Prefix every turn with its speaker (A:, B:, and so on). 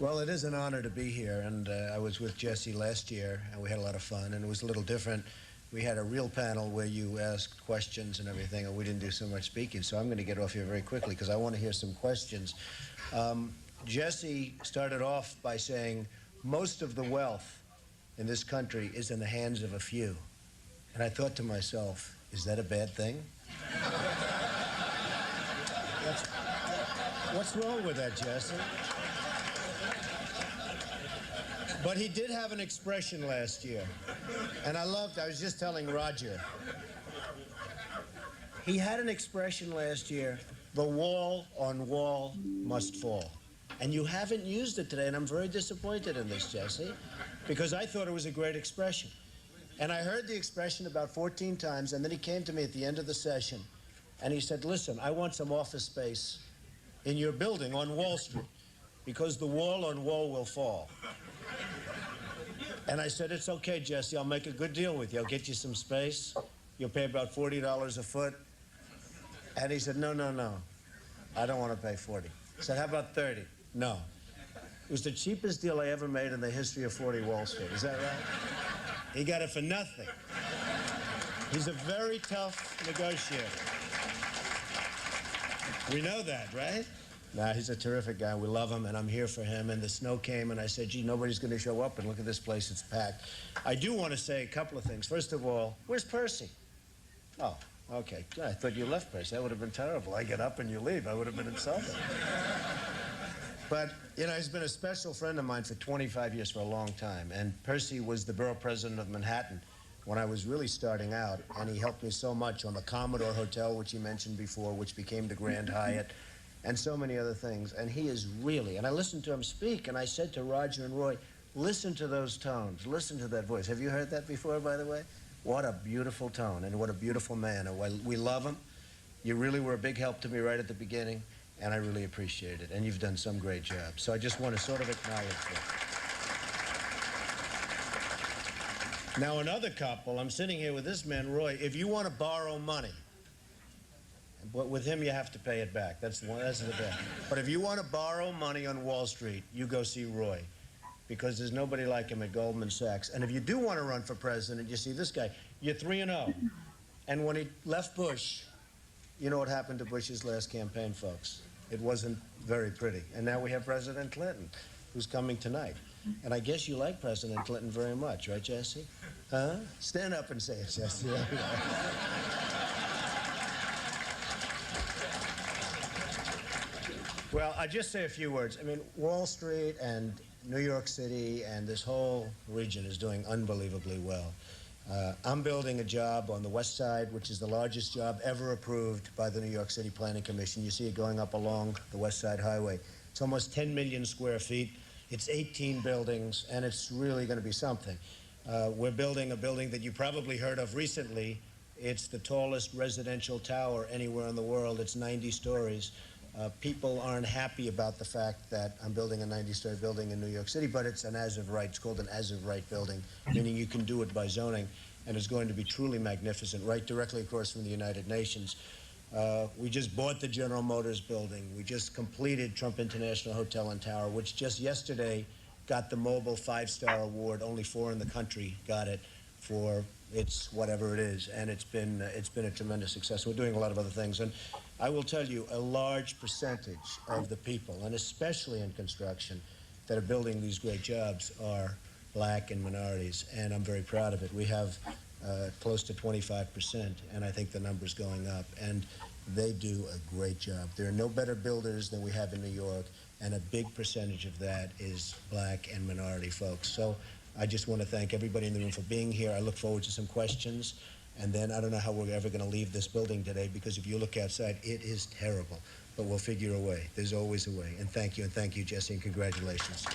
A: Well, it is an honor to be here, and I was with Jesse last year, and we had a lot of fun, and it was a little different. We had a real panel where you asked questions and everything, and we didn't do so much speaking, so I'm going to get off here very quickly because I want to hear some questions. Jesse started off by saying most of the wealth in this country is in the hands of a few. And I thought to myself, is that a bad thing? What's wrong with that, Jesse? But he did have an expression last year, and I was just telling Roger, he had an expression last year, the wall on wall must fall. And you haven't used it today, and I'm very disappointed in this, Jesse, because I thought it was a great expression. And I heard the expression about 14 times, and then he came to me at the end of the session, and he said, listen, I want some office space in your building on Wall Street, because the wall on wall will fall. And I said, it's okay, Jesse, I'll make a good deal with you. I'll get you some space. You'll pay about $40 a foot. And he said, no, I don't want to pay 40. I said, how about 30? No. It was the cheapest deal I ever made in the history of 40 Wall Street. Is that right? He got it for nothing. He's a very tough negotiator. We know that, right? Nah, he's a terrific guy. We love him, and I'm here for him. And the snow came, and I said, gee, nobody's going to show up, and look at this place, it's packed. I do want to say a couple of things. First of all, where's Percy? Oh, okay. I thought you left, Percy. That would have been terrible. I get up and you leave. I would have been insulted. But, you know, he's been a special friend of mine for 25 years, for a long time. And Percy was the borough president of Manhattan when I was really starting out, and he helped me so much on the Commodore Hotel, which he mentioned before, which became the Grand Hyatt, and so many other things. And he is really, and I listened to him speak, and I said to Roger and Roy, listen to those tones, listen to that voice. Have you heard that before, by the way? What a beautiful tone, and what a beautiful man. And we love him. You really were a big help to me right at the beginning, and I really appreciate it. And you've done some great jobs. So I just want to sort of acknowledge that. Now, another couple, I'm sitting here with this man, Roy. If you want to borrow money, but with him, you have to pay it back. That's the best. But if you want to borrow money on Wall Street, you go see Roy, because there's nobody like him at Goldman Sachs. And if you do want to run for president, you see this guy. You're 3-0. And when he left Bush, you know what happened to Bush's last campaign, folks? It wasn't very pretty. And now we have President Clinton, who's coming tonight. And I guess you like President Clinton very much, right, Jesse? Huh? Stand up and say it, Jesse. Well, I'll just say a few words. I mean, Wall Street and New York City and this whole region is doing unbelievably well. I'm building a job on the West Side, which is the largest job ever approved by the New York City Planning Commission. You see it going up along the West Side Highway. It's almost 10 million square feet. It's 18 buildings, and it's really going to be something. We're building a building that you probably heard of recently. It's the tallest residential tower anywhere in the world. It's 90 stories. People aren't happy about the fact that I'm building a 90-story building in New York City, but it's an as-of-right. It's called an as-of-right building, meaning you can do it by zoning, and it's going to be truly magnificent, right directly across from the United Nations. We just bought the General Motors building. We just completed Trump International Hotel and Tower, which just yesterday got the Mobile 5-star award. Only 4 in the country got it for its whatever it is, and it's been a tremendous success. We're doing a lot of other things, and I will tell you, a large percentage of the people, and especially in construction, that are building these great jobs are black and minorities, and I'm very proud of it. We have close to 25%, and I think the number's going up, and they do a great job. There are no better builders than we have in New York, and a big percentage of that is black and minority folks. So I just want to thank everybody in the room for being here. I look forward to some questions. And then I don't know how we're ever going to leave this building today, because if you look outside, it is terrible. But we'll figure a way. There's always a way. And thank you, Jesse, and congratulations.